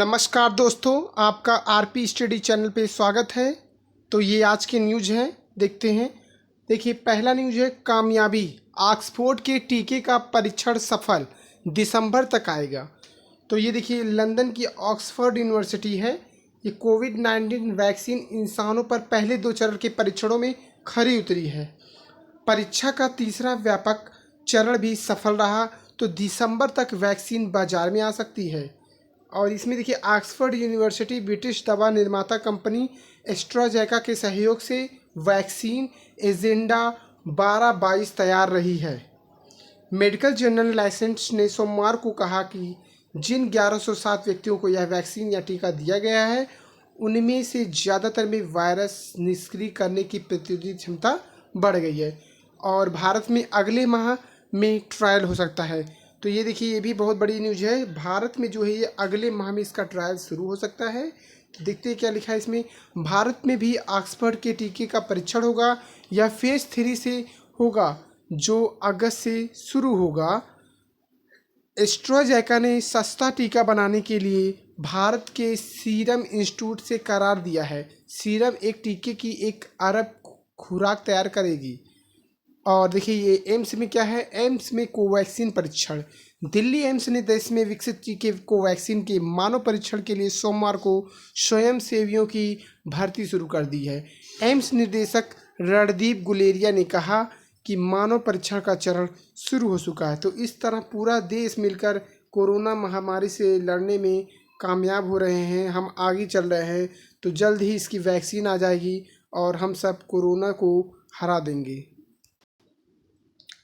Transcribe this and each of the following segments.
नमस्कार दोस्तों, आपका आरपी स्टडी चैनल पे स्वागत है। तो ये आज के न्यूज़ हैं, देखते हैं। देखिए, पहला न्यूज़ है कामयाबी, ऑक्सफोर्ड के टीके का परीक्षण सफल, दिसंबर तक आएगा। तो ये देखिए, लंदन की ऑक्सफोर्ड यूनिवर्सिटी है, ये कोविड-19 वैक्सीन इंसानों पर पहले 2 चरण के परीक्षणों में खरी उतरी है। परीक्षा का तीसरा व्यापक चरण भी सफल रहा, तो दिसंबर तक वैक्सीन बाजार में आ सकती है। और इसमें देखिए, ऑक्सफोर्ड यूनिवर्सिटी ब्रिटिश दवा निर्माता कंपनी एस्ट्राजेनेका के सहयोग से वैक्सीन एजेंडा 1222 तैयार रही है। मेडिकल जर्नल लाइसेंस ने सोमवार को कहा कि जिन 1107 व्यक्तियों को यह वैक्सीन या टीका दिया गया है, उनमें से ज़्यादातर में वायरस निष्क्रिय करने की प्रतिरोधी क्षमता बढ़ गई है और भारत में अगले माह में ट्रायल हो सकता है। तो ये देखिए, ये भी बहुत बड़ी न्यूज़ है। भारत में जो है ये अगले माह में इसका ट्रायल शुरू हो सकता है। देखते हैं क्या लिखा है इसमें। भारत में भी ऑक्सफोर्ड के टीके का परीक्षण होगा, या फेज 3 से होगा जो अगस्त से शुरू होगा। एस्ट्राजेनेका ने सस्ता टीका बनाने के लिए भारत के सीरम इंस्टीट्यूट से करार दिया है। सीरम एक टीके की 1 अरब खुराक तैयार करेगी। और देखिए, ये एम्स में क्या है, एम्स में कोवैक्सीन परीक्षण। दिल्ली एम्स ने देश में विकसित टीके कोवैक्सीन के मानव परीक्षण के लिए सोमवार को स्वयंसेवियों की भर्ती शुरू कर दी है। एम्स निदेशक रणदीप गुलेरिया ने कहा कि मानव परीक्षण का चरण शुरू हो चुका है। तो इस तरह पूरा देश मिलकर कोरोना महामारी से लड़ने में कामयाब हो रहे हैं, हम आगे चल रहे हैं। तो जल्द ही इसकी वैक्सीन आ जाएगी और हम सब कोरोना को हरा देंगे।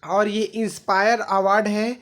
और ये इंस्पायर अवार्ड है,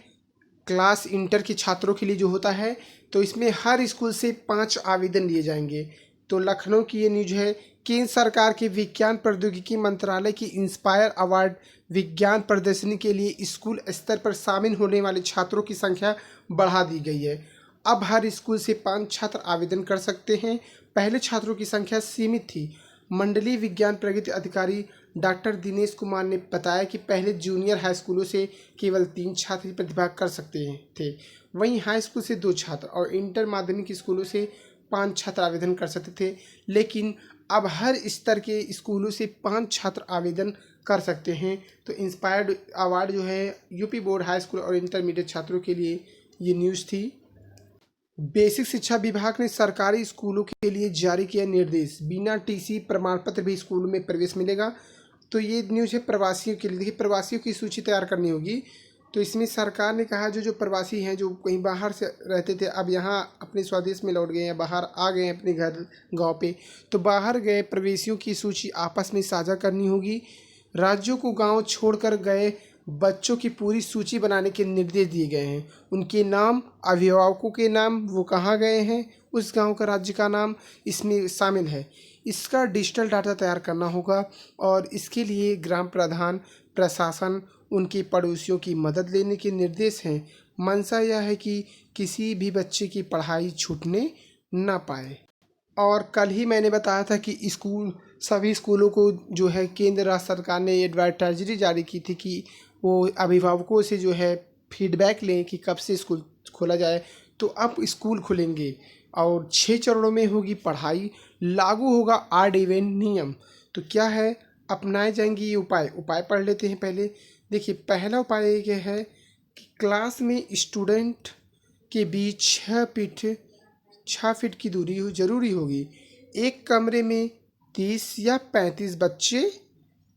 क्लास इंटर के छात्रों के लिए जो होता है। तो इसमें हर स्कूल से 5 आवेदन लिए जाएंगे। तो लखनऊ की ये न्यूज है। केंद्र सरकार के विज्ञान प्रौद्योगिकी मंत्रालय की इंस्पायर अवार्ड विज्ञान प्रदर्शनी के लिए स्कूल स्तर पर शामिल होने वाले छात्रों की संख्या बढ़ा दी गई है। अब हर स्कूल से 5 छात्र आवेदन कर सकते हैं। पहले छात्रों की संख्या सीमित थी। मंडलीय विज्ञान प्रगति अधिकारी डॉक्टर दिनेश कुमार ने बताया कि पहले जूनियर हाई स्कूलों से केवल 3 छात्र ही प्रतिभाग कर सकते थे। वहीं हाई स्कूल से 2 छात्र और इंटर माध्यमिक स्कूलों से 5 छात्र आवेदन कर सकते थे। लेकिन अब हर स्तर के स्कूलों से 5 छात्र आवेदन कर सकते हैं। तो इंस्पायर्ड अवार्ड जो है यूपी बोर्ड हाई स्कूल और इंटरमीडिएट छात्रों के लिए ये न्यूज़ थी। बेसिक शिक्षा विभाग ने सरकारी स्कूलों के लिए जारी किया निर्देश, बिना टीसी प्रमाण पत्र भी स्कूलों में प्रवेश मिलेगा। तो ये न्यूज़ है प्रवासियों के लिए। देखिए, प्रवासियों की सूची तैयार करनी होगी। तो इसमें सरकार ने कहा जो प्रवासी हैं, जो कहीं बाहर से रहते थे, अब यहाँ अपने स्वदेश में लौट गए हैं, बाहर आ गए हैं अपने घर गांव पे, तो बाहर गए प्रवासियों की सूची आपस में साझा करनी होगी। राज्यों को गांव छोड़कर गए बच्चों की पूरी सूची बनाने के निर्देश दिए गए हैं। उनके नाम, अभिभावकों के नाम, वो कहाँ गए हैं, उस गांव का, राज्य का नाम इसमें शामिल है। इसका डिजिटल डाटा तैयार करना होगा और इसके लिए ग्राम प्रधान, प्रशासन, उनके पड़ोसियों की मदद लेने के निर्देश हैं। मंशा यह है कि किसी भी बच्चे की पढ़ाई छूटने ना पाए। और कल ही मैंने बताया था कि सभी स्कूलों को जो है केंद्र राज्य सरकार ने एडवाइजरी जारी की थी कि वो अभिभावकों से जो है फीडबैक लें कि कब से स्कूल खोला जाए। तो अब स्कूल खुलेंगे और 6 चरणों में होगी पढ़ाई। लागू होगा ऑड इवन नियम। तो क्या है, अपनाए जाएंगे ये उपाय पढ़ लेते हैं पहले। देखिए, पहला उपाय ये है कि क्लास में स्टूडेंट के बीच 6 फीट की दूरी जरूरी होगी। एक कमरे में 30 या 35 बच्चे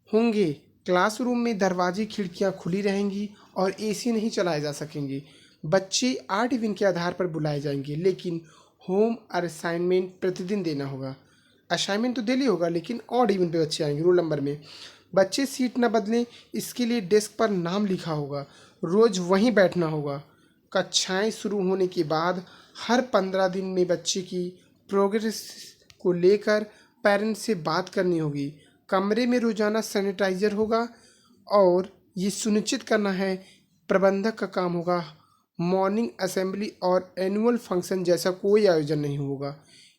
होंगे। क्लासरूम में दरवाजे खिड़कियां खुली रहेंगी और एसी नहीं चलाए जा सकेंगे। बच्चे ऑड इवन के आधार पर बुलाए जाएंगे, लेकिन होम असाइनमेंट प्रतिदिन देना होगा। असाइनमेंट तो डेली होगा, लेकिन ऑड इवन पे बच्चे आएंगे रोल नंबर में। बच्चे सीट न बदलें, इसके लिए डेस्क पर नाम लिखा होगा। रोज़ वहीं बैठना होगा। कक्षाएं शुरू होने के बाद हर 15 दिन में बच्चे की प्रोग्रेस को लेकर पेरेंट्स से बात करनी होगी। कमरे में रोज़ाना सैनिटाइजर होगा और ये सुनिश्चित करना है, प्रबंधक का काम होगा। मॉर्निंग असेंबली और एनुअल फंक्शन जैसा कोई आयोजन नहीं होगा।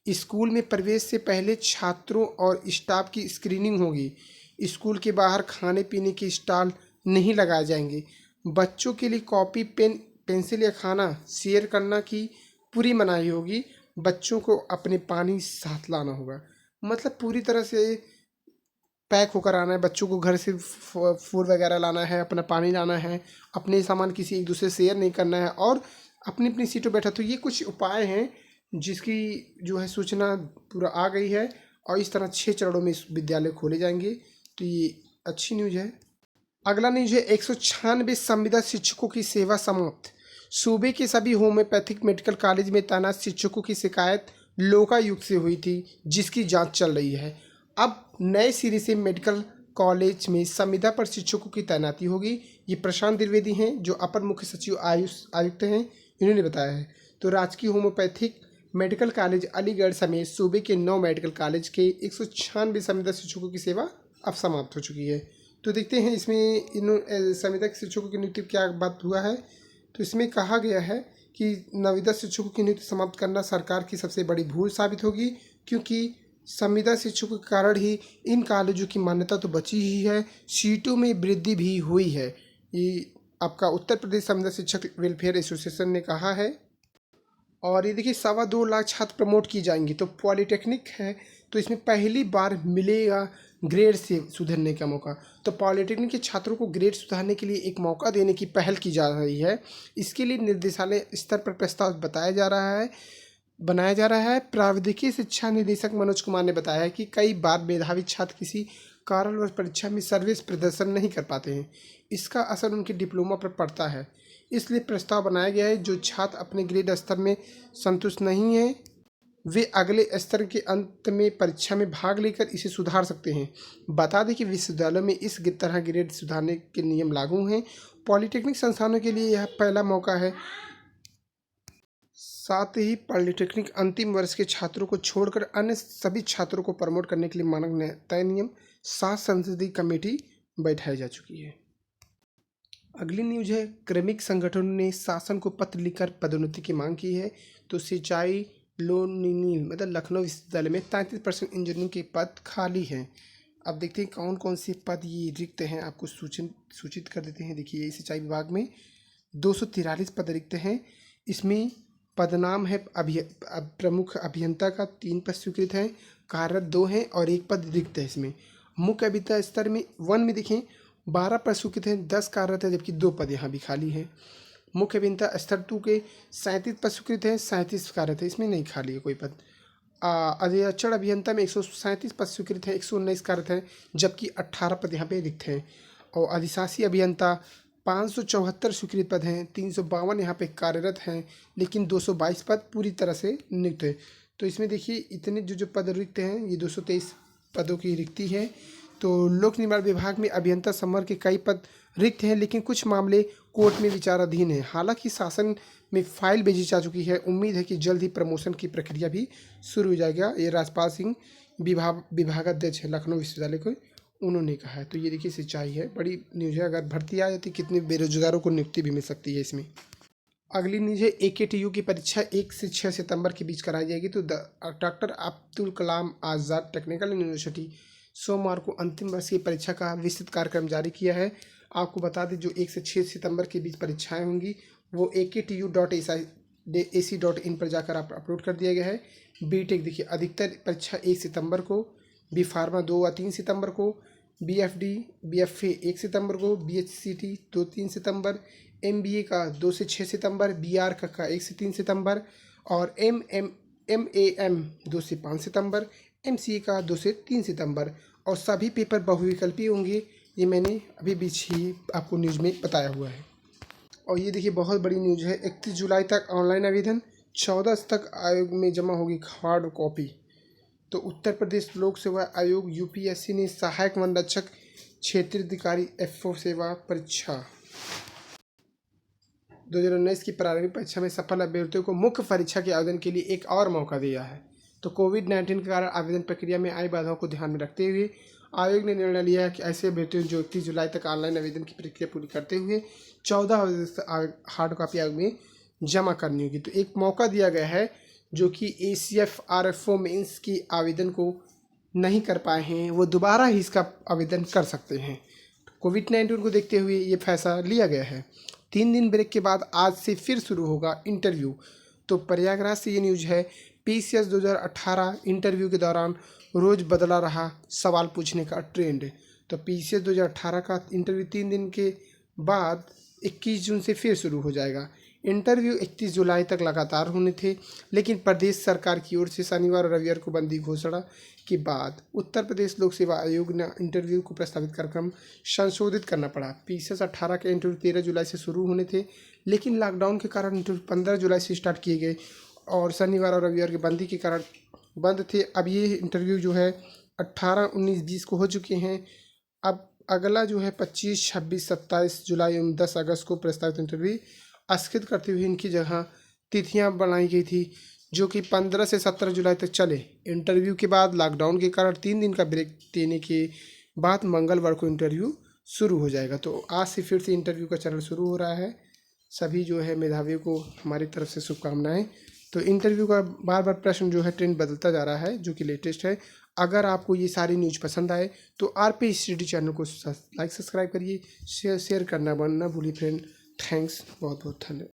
स्कूल में प्रवेश से पहले छात्रों और स्टाफ की स्क्रीनिंग होगी। स्कूल के बाहर खाने पीने के स्टॉल नहीं लगाए जाएंगे। बच्चों के लिए कॉपी, पेन, पेंसिल या खाना शेयर करना की पूरी मनाही होगी। बच्चों को अपने पानी साथ लाना होगा। मतलब पूरी तरह से पैक होकर आना है, बच्चों को घर से फूड वगैरह लाना है, अपना पानी लाना है, अपने सामान किसी एक दूसरे से शेयर नहीं करना है और अपनी अपनी सीटों बैठा। तो ये कुछ उपाय हैं जिसकी जो है सूचना पूरा आ गई है और इस तरह 6 चरणों में इस विद्यालय खोले जाएंगे। तो ये अच्छी न्यूज़ है। अगला न्यूज है 196 संविदा शिक्षकों की सेवा समाप्त। सूबे के सभी होम्योपैथिक मेडिकल कॉलेज में तैनात शिक्षकों की शिकायत लोकायुक्त से हुई थी, जिसकी जांच चल रही है। अब नए सिरे से मेडिकल कॉलेज में संविदा पर शिक्षकों की तैनाती होगी। ये प्रशांत द्विवेदी हैं जो अपर मुख्य सचिव आयुक्त हैं, इन्होंने बताया है। तो राजकीय होम्योपैथिक मेडिकल कॉलेज अलीगढ़ समेत सूबे के 9 मेडिकल कॉलेज के 196 संविदा शिक्षकों की सेवा अब समाप्त हो चुकी है। तो देखते हैं इसमें इन संविदा शिक्षकों की नियुक्ति क्या बात हुआ है। तो इसमें कहा गया है कि नवोदित शिक्षकों की नियुक्ति समाप्त करना सरकार की सबसे बड़ी भूल साबित होगी, क्योंकि संविदा शिक्षकों के कारण ही इन कॉलेजों की मान्यता तो बची ही है, सीटों में वृद्धि भी हुई है। ये आपका उत्तर प्रदेश संविदा शिक्षक वेलफेयर एसोसिएशन ने कहा है। और ये देखिए 2.25 लाख छात्र प्रमोट की जाएंगी। तो पॉलिटेक्निक है तो इसमें पहली बार मिलेगा ग्रेड से सुधरने का मौका। तो पॉलिटेक्निक के छात्रों को ग्रेड सुधारने के लिए एक मौका देने की पहल की जा रही है। इसके लिए निर्देशालय स्तर पर प्रस्ताव बनाया जा रहा है। प्राविधिकी शिक्षा निदेशक मनोज कुमार ने बताया है कि कई बार मेधावी छात्र किसी कारणवश परीक्षा में सर्वश्रेष्ठ प्रदर्शन नहीं कर पाते हैं। इसका असर उनके डिप्लोमा पर पड़ता है। इसलिए प्रस्ताव बनाया गया है जो छात्र अपने ग्रेड स्तर में संतुष्ट नहीं हैं वे अगले स्तर के अंत में परीक्षा में भाग लेकर इसे सुधार सकते हैं। बता दें कि विश्वविद्यालयों में इस तरह ग्रेड सुधारने के नियम लागू हैं। पॉलिटेक्निक संस्थानों के लिए यह पहला मौका है। साथ ही पॉलिटेक्निक अंतिम वर्ष के छात्रों को छोड़कर अन्य सभी छात्रों को प्रमोट करने के लिए मानक तय नियम 7 संसदीय कमेटी बैठाई जा चुकी है। अगली न्यूज है क्रमिक संगठनों ने शासन को पत्र लिखकर पदोन्नति की मांग की है। तो सिंचाई लोनिनी मतलब लखनऊ विश्वविद्यालय में 33% इंजीनियरिंग के पद खाली हैं। अब देखते हैं कौन कौन से पद ये रिक्त हैं, आपको सूचित कर देते हैं। देखिए सिंचाई विभाग में 243 पद रिक्त हैं। इसमें पदनाम है प्रमुख अभियंता का 3 पद स्वीकृत हैं, कार्यरत 2 हैं और 1 पद रिक्त है। इसमें मुख्य अभियंता स्तर में 1 में देखें 12 पद स्वीकृत हैं, 10 कार्यरत है, जबकि 2 पद यहाँ भी खाली हैं। मुख्य अभियंता स्तर 2 के 37 पद स्वीकृत हैं, 37 कार्यरत है, इसमें नहीं खाली है कोई पद। अधीक्षण अभियंता में 137 पद स्वीकृत हैं, 119 कार्यरत हैं, जबकि 18 पद यहाँ पे रिक्त हैं। और अधिशासी अभियंता 574 स्वीकृत पद हैं, 352 यहाँ पे कार्यरत हैं, लेकिन 222 पद पूरी तरह से नियुक्त हैं। तो इसमें देखिए इतने जो पद रिक्त हैं ये 223 पदों की रिक्ति है। तो लोक निर्माण विभाग में अभियंता समर के कई पद रिक्त हैं, लेकिन कुछ मामले कोर्ट में विचाराधीन हैं। हालांकि शासन में फाइल भेजी जा चुकी है। उम्मीद है कि जल्द ही प्रमोशन की प्रक्रिया भी शुरू हो जाएगा। ये राजपाल सिंह विभागाध्यक्ष है लखनऊ विश्वविद्यालय को, उन्होंने कहा है। तो ये देखिए सिंचाई है, बड़ी न्यूज़ है। अगर भर्ती आ जाती कितने बेरोजगारों को नियुक्ति भी मिल सकती है इसमें। अगली न्यूज़ है AKTU की परीक्षा 1 से 6 सितंबर के बीच कराई जाएगी। तो doctor Abdul Kalam Azad technical university सोमवार को अंतिम वर्ष की परीक्षा का विस्तृत कार्यक्रम जारी किया है। आपको बता दें जो 1 से 6 सितंबर के बीच परीक्षाएं होंगी वो aktu.ac.in पर जाकर आप अपलोड कर दिया गया है। बीटेक देखिए अधिकतर परीक्षा 1 सितंबर को, बी फार्मा 2 व 3 सितंबर को, BFD BFA 1 सितंबर को, BHCT 2-3 सितंबर, MBA का 2 से 6 सितंबर, BR का 1 से 3 सितंबर और MAM 2 से 5 सितंबर, MCA का 2 से 3 सितंबर। और सभी पेपर बहुविकल्पी होंगे, ये मैंने अभी बीच ही आपको न्यूज़ में बताया हुआ है। और ये देखिए बहुत बड़ी न्यूज़ है, 31 जुलाई तक ऑनलाइन आवेदन, 14 तक आयोग में जमा होगी हार्ड कॉपी। तो उत्तर प्रदेश लोक सेवा आयोग UPSC ने सहायक वन रक्षक क्षेत्रीय अधिकारी F4 सेवा परीक्षा 2019 की प्रारंभिक परीक्षा में सफल अभ्यर्थियों को मुख्य परीक्षा के आवेदन के लिए एक और मौका दिया है। तो कोविड-19 के कारण आवेदन प्रक्रिया में आई बाधाओं को ध्यान में रखते हुए आयोग ने निर्णय लिया है कि ऐसे अभ्यर्थियों जो 31 जुलाई तक ऑनलाइन आवेदन की प्रक्रिया पूरी करते हुए 14 हार्ड कॉपी आयोग में जमा करनी होगी। तो एक मौका दिया गया है जो कि ACF RFO मेंस की आवेदन को नहीं कर पाए हैं, वो दोबारा ही इसका आवेदन कर सकते हैं। कोविड-19 को देखते हुए ये फैसला लिया गया है। 3 दिन ब्रेक के बाद आज से फिर शुरू होगा इंटरव्यू। तो प्रयागराज से ये न्यूज़ है। PCS 2018 इंटरव्यू के दौरान रोज़ बदला रहा सवाल पूछने का ट्रेंड। तो PCS 2018 का इंटरव्यू 3 दिन के बाद 21 जून से फिर शुरू हो जाएगा। इंटरव्यू 31 जुलाई तक लगातार होने थे, लेकिन प्रदेश सरकार की ओर से शनिवार और रविवार को बंदी घोषणा के बाद उत्तर प्रदेश लोक सेवा आयोग ने इंटरव्यू को प्रस्तावित कार्यक्रम संशोधित करना पड़ा। PCS 18 के इंटरव्यू 13 जुलाई से शुरू होने थे, लेकिन लॉकडाउन के कारण इंटरव्यू 15 जुलाई से स्टार्ट किए गए और शनिवार और रविवार की बंदी के कारण बंद थे। अब ये इंटरव्यू जो है 18, 19, 20 को हो चुके हैं। अब अगला जो है 25, 26, 27 जुलाई एवं 10 अगस्त को प्रस्तावित इंटरव्यू स्थगित करते हुए इनकी जगह तिथियां बढ़ाई गई थी, जो कि 15 से 17 जुलाई तक चले। इंटरव्यू के बाद लॉकडाउन के कारण 3 दिन का ब्रेक देने के बाद मंगलवार को इंटरव्यू शुरू हो जाएगा। तो आज से फिर से इंटरव्यू का चरण शुरू हो रहा है। सभी जो है मेधावियों को हमारी तरफ से शुभकामनाएं। तो इंटरव्यू का बार बार प्रश्न जो है ट्रेंड बदलता जा रहा है, जो कि लेटेस्ट है। अगर आपको ये सारी न्यूज़ पसंद आए तो RP स्टडी चैनल को लाइक सब्सक्राइब करिए, शेयर करना ना भूलिए फ्रेंड। थैंक्स, बहुत बहुत धन्यवाद।